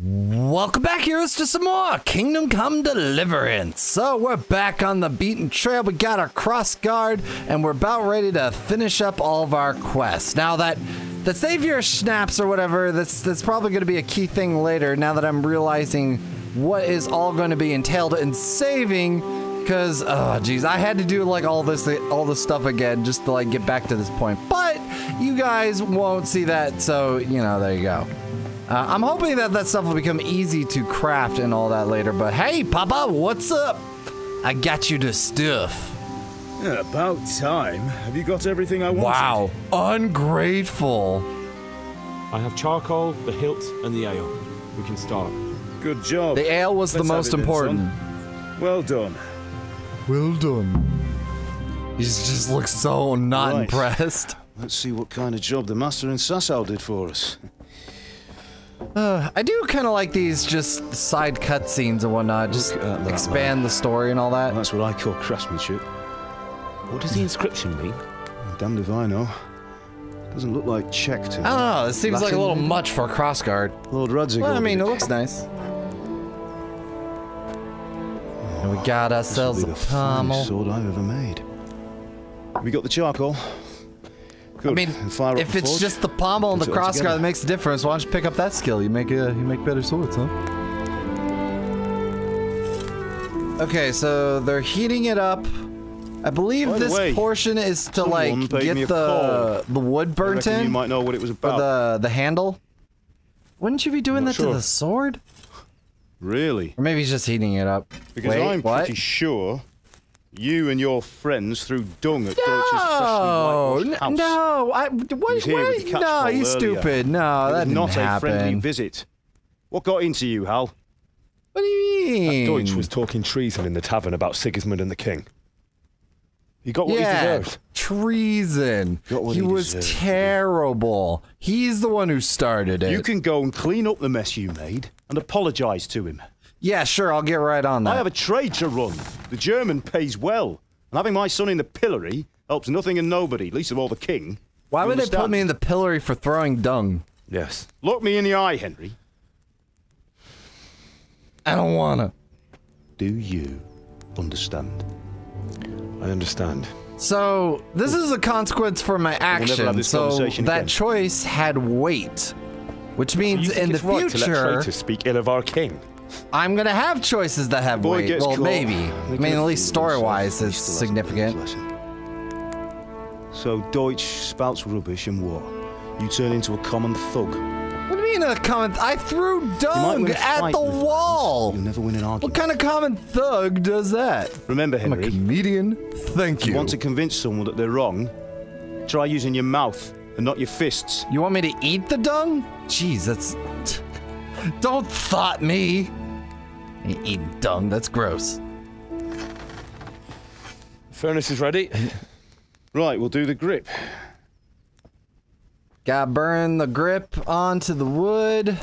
Welcome back, heroes, to some more Kingdom Come Deliverance. So we're back on the beaten trail. We got our cross guard, and we're about ready to finish up all of our quests. Now that the savior schnapps or whatever, that's probably going to be a key thing later. Now that I'm realizing what is all going to be entailed in saving, because oh geez, I had to do like all this stuff again just to like get back to this point. But you guys won't see that, so you know, there you go. I'm hoping that stuff will become easy to craft and all that later, but hey, Papa, what's up? I got you the stuff. Yeah, about time. Have you got everything I wanted? Wow, ungrateful. I have charcoal, the hilt, and the ale. We can start. Good job. The ale was the most important. Well done. Well done. He just looks so not impressed. Let's see what kind of job the master in Sasau did for us. I do kind of like these just side cutscenes and whatnot, just expand the story and all that. Well, that's what I call craftsmanship. What does the inscription mean? Damned if I know. Doesn't look like Czech to me. I don't know, it seems like a little much for a crossguard. Lord Radzig. Well, I mean, it looks nice. And we got ourselves a pommel. Sword I've ever made. We got the charcoal. Good. I mean, if it's just the pommel and the crossguard that makes the difference, why don't you pick up that skill? You make better swords, huh? Okay, so they're heating it up. I believe this portion is to like get the wood burnt in. You might know what it was about. For the handle. Wouldn't you be doing that to the sword? Really? Or maybe he's just heating it up. Because I'm pretty sure you and your friends threw dung at Deutsch's freshly whitewashed house. No, you stupid. No, that didn't happen. Not a friendly visit. What got into you, Hal? What do you mean? Deutsch was talking treason in the tavern about Sigismund and the king. He got what he deserved. Treason. He was terrible. He's the one who started it. You can go and clean up the mess you made and apologize to him. Yeah, sure, I'll get right on that. I have a trade to run. The German pays well. And having my son in the pillory helps nothing and nobody, least of all the king. Why would they put me in the pillory for throwing dung? Yes. Look me in the eye, Henry. I don't wanna. Do you understand? I understand. So, this is a consequence for my action, so that choice had weight. Which means in the future... to let traitors speak ill of our king? I'm gonna have choices that have weight. Well, maybe. I mean, at least story-wise, it's significant. So Deutsch spouts rubbish and what? You turn into a common thug. What do you mean a common... I threw dung at the wall! You'll never win an argument. What kind of common thug does that? Remember, Henry. I'm a comedian. Thank you. If you want to convince someone that they're wrong, try using your mouth and not your fists. You want me to eat the dung? Jeez, that's... Don't thought me! Eat dung, that's gross. Furnace is ready. Right, we'll do the grip. Gotta burn the grip onto the wood.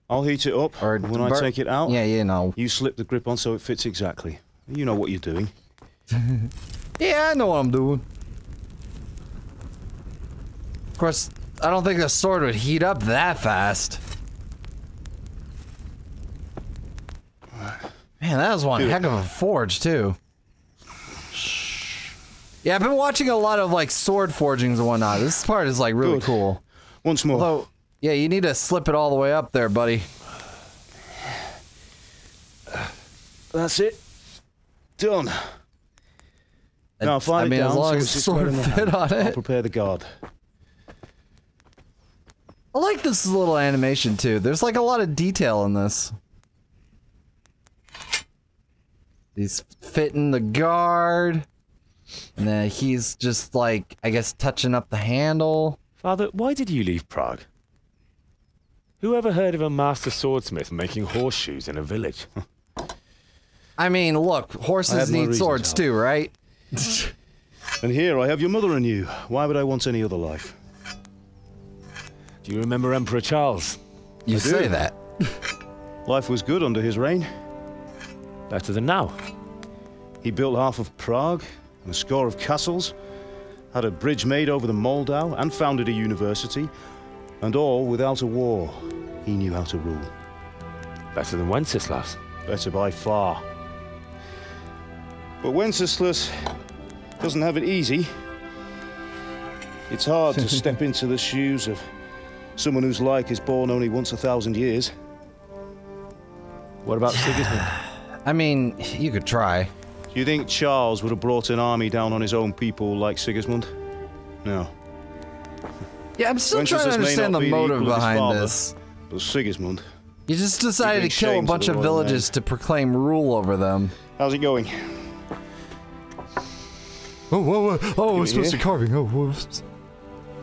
I'll heat it up, and when I take it out, you know. You slip the grip on so it fits exactly. You know what you're doing. Yeah, I know what I'm doing. Of course, I don't think the sword would heat up that fast. Man, that was one heck of a forge, too. Yeah, I've been watching a lot of, like, sword forgings and whatnot. This part is, like, really cool. Once more. Although, yeah, you need to slip it all the way up there, buddy. That's it. Done. Now, file it down as long as the sword fit on it. I'll prepare the guard. I like this little animation, too. There's, like, a lot of detail in this. He's fitting the guard. And then he's just, like, I guess, touching up the handle. Father, why did you leave Prague? Who ever heard of a master swordsmith making horseshoes in a village? I mean, look, horses need swords too, right? And here I have your mother and you. Why would I want any other life? Do you remember Emperor Charles? You say that. Life was good under his reign. Better than now. He built half of Prague and a score of castles, had a bridge made over the Moldau, and founded a university, and all without a war. he knew how to rule. Better than Wenceslas. Better by far. But Wenceslas doesn't have it easy. It's hard to step into the shoes of someone whose like is born only once 1,000 years. What about Sigismund? I mean, you could try. Do you think Charles would have brought an army down on his own people like Sigismund? No. Yeah, I'm still Wenceslas trying to may understand not the be motive equal of his behind father, this. But Sigismund. You just decided to brings kill a shame to bunch the of royal villages to proclaim rule over them. How's it going? Oh, whoa, whoa. Oh, we're it supposed to here? be carving. Oh, whoops.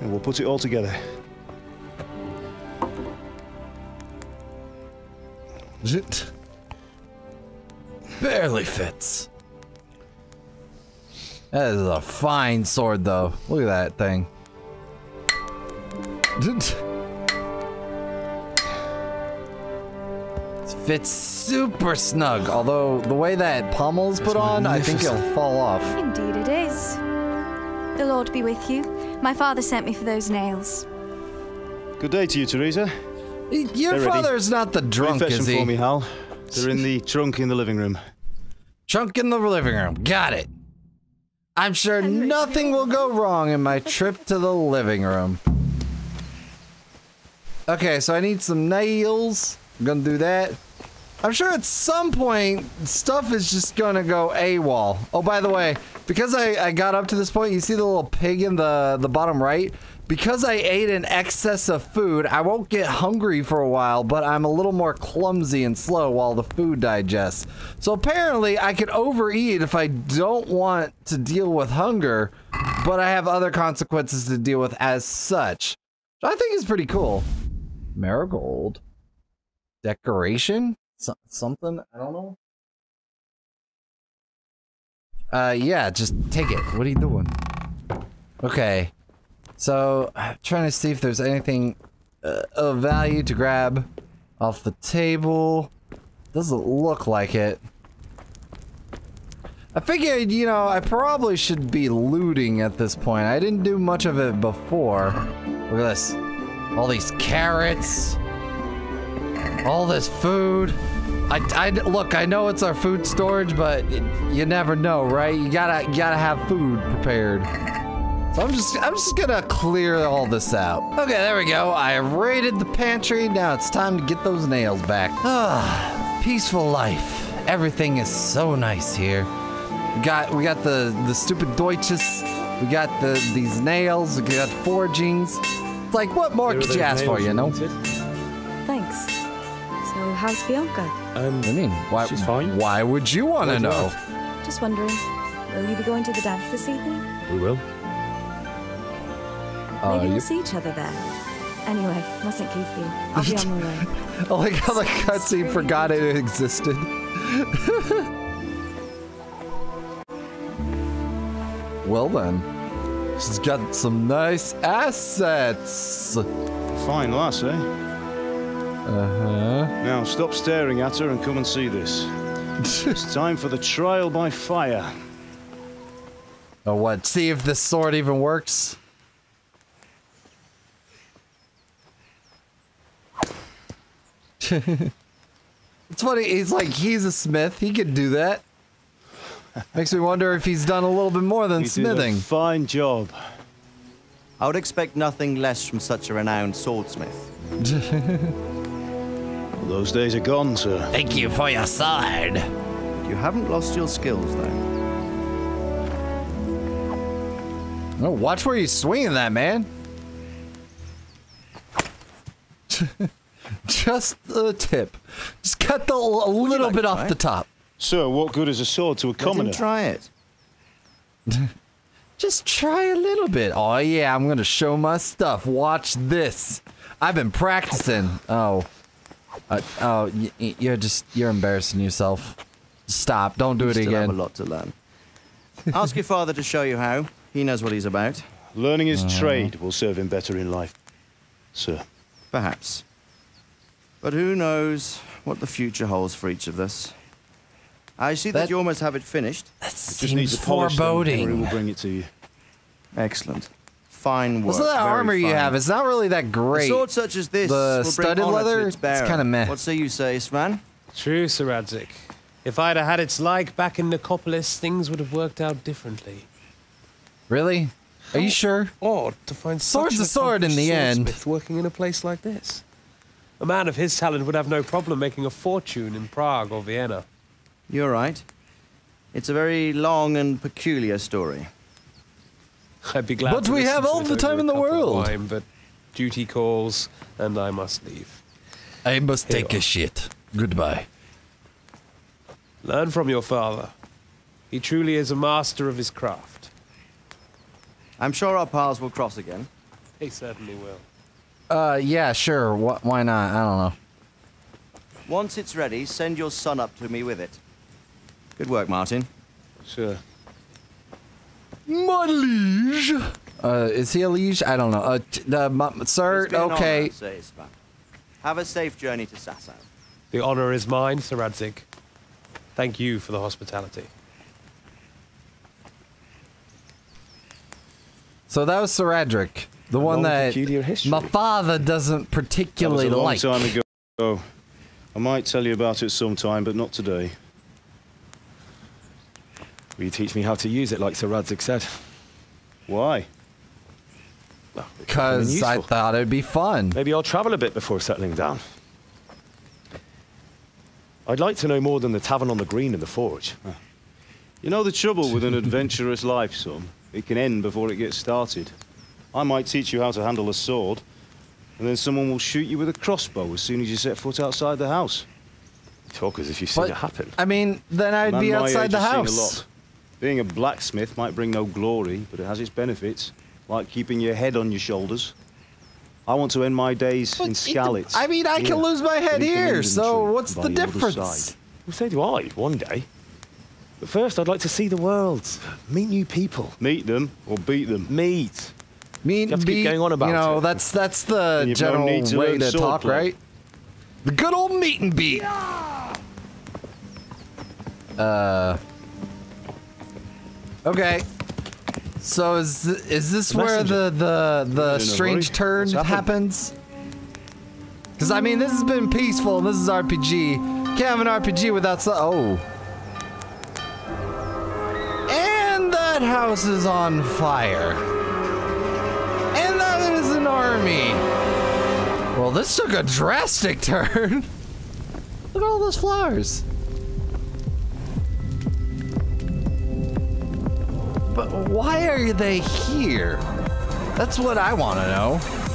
And we'll put it all together. It barely fits. That is a fine sword, though. Look at that thing. It fits super snug, although the way that pommel's put on, I think it'll fall off. Indeed it is. The Lord be with you. My father sent me for those nails. Good day to you, Teresa. Your They're father's not the drunk, Fetch is them he? for me, Hal. They're in the trunk in the living room. Trunk in the living room. Got it. I'm sure nothing will go wrong in my trip to the living room. Okay, so I need some nails. I'm gonna do that. I'm sure at some point, stuff is just gonna go AWOL. Oh, by the way, because I got up to this point, you see the little pig in the bottom right? Because I ate an excess of food, I won't get hungry for a while, but I'm a little more clumsy and slow while the food digests. So apparently, I could overeat if I don't want to deal with hunger, but I have other consequences to deal with as such. So I think it's pretty cool. Marigold. Decoration? Something? I don't know. Yeah, just take it. What are you doing? Okay. So, I'm trying to see if there's anything of value to grab off the table. Doesn't look like it. I figured, you know, I probably should be looting at this point. I didn't do much of it before. Look at this. All these carrots. All this food. Look, I know it's our food storage, but you never know, right? You gotta have food prepared. So I'm just gonna clear all this out. Okay, there we go. I raided the pantry. Now it's time to get those nails back. Ah, peaceful life. Everything is so nice here. We got the stupid Deutsches. We got these nails. We got forgings. It's like, what more could you ask for, you know? Thanks. So, how's Bianca? I mean, she's fine. Why would you want to know? Just wondering, will you be going to the dance this evening? We will. Maybe we'll see each other there. Anyway, mustn't keep you. I'll be on my way. I like how the cutscene forgot it existed. Well then, she's got some nice assets. Fine lass, eh? Uh-huh. Now stop staring at her and come and see this. It's time for the trial by fire. Oh, what? See if this sword even works? It's funny, he's a smith. He could do that. Makes me wonder if he's done a little bit more than smithing. Did a fine job. I would expect nothing less from such a renowned swordsmith. Those days are gone, sir. Thank you for your sword. You haven't lost your skills, though. Oh, watch where you're swinging that, man. Just the tip. Just cut a little bit off the top. Sir, what good is a sword to a Let commoner? him try it. Just try a little bit. Oh yeah, I'm gonna show my stuff. Watch this. I've been practicing. Oh, you're embarrassing yourself. Stop. Don't do You it still have a again. lot to learn. Ask your father to show you how. He knows what he's about. Learning his trade will serve him better in life, sir. Perhaps. But who knows what the future holds for each of us. I see that you almost have it finished. That Just need seems to polish them, and we foreboding. will bring it to you. Excellent. fine work. What's that very armor you fine. have? It's not really that A great. sword such as this The will bring studded honor leather, to its it's bearer. kinda meh. What say you, Svan? True, Sir Radzik. If I'd have had its like back in Nicopolis, things would have worked out differently. Really? Are you sure? Odd to find Sword's such an a sword in the accomplished end. swordsmith working in a place like this. A man of his talent would have no problem making a fortune in Prague or Vienna. You're right. It's a very long and peculiar story. I'd be glad But to we listen have to all it the over time a in the cup of world. wine, but duty calls, and I must leave. I must take Hero. a shit. Goodbye. Learn from your father. He truly is a master of his craft. I'm sure our paths will cross again. He certainly will. Yeah, sure. Why not? I don't know. Once it's ready, send your son up to me with it. Good work, Martin. Sure. My liege. Is he a liege? I don't know. Sir, It's been an okay. honor, says Svan. Have a safe journey to Sasau. The honor is mine, Sir Radzik. Thank you for the hospitality. So that was Sir Radrik, the one long, that peculiar history. my father doesn't That was particularly a long like. time ago. I might tell you about it sometime, but not today. Will you teach me how to use it like Sir Radzik said? Why? Because I useful. thought it'd be fun. Maybe I'll travel a bit before settling down. I'd like to know more than the tavern on the green and the forge. You know the trouble with an adventurous life, son? It can end before it gets started. I might teach you how to handle a sword, and then someone will shoot you with a crossbow as soon as you set foot outside the house. You talk as if you've seen But, it happen. I mean, then I'd Man be my outside age the has seen a house. lot. Being a blacksmith might bring no glory, but it has its benefits, like keeping your head on your shoulders. I want to end my days in Skalitz. I mean, I can Here, lose my head beneath an here, linden so tree what's by the the other difference? side. Well, so do I, one day. But first, I'd like to see the world, meet new people. Meet them or beat them. Meet. Meet You have to keep going on about you know, it. that's And the you've no general need to way learn to sword talk, play. right? The good old meet and beat. Okay. So is this where Messenger. the in a strange hurry. turn What's happened? happens? Because I mean, this has been peaceful. And this is RPG. Can't have an RPG without oh. And that house is on fire. And that is an army. Well, this took a drastic turn. Look at all those flowers. But why are they here? That's what I want to know.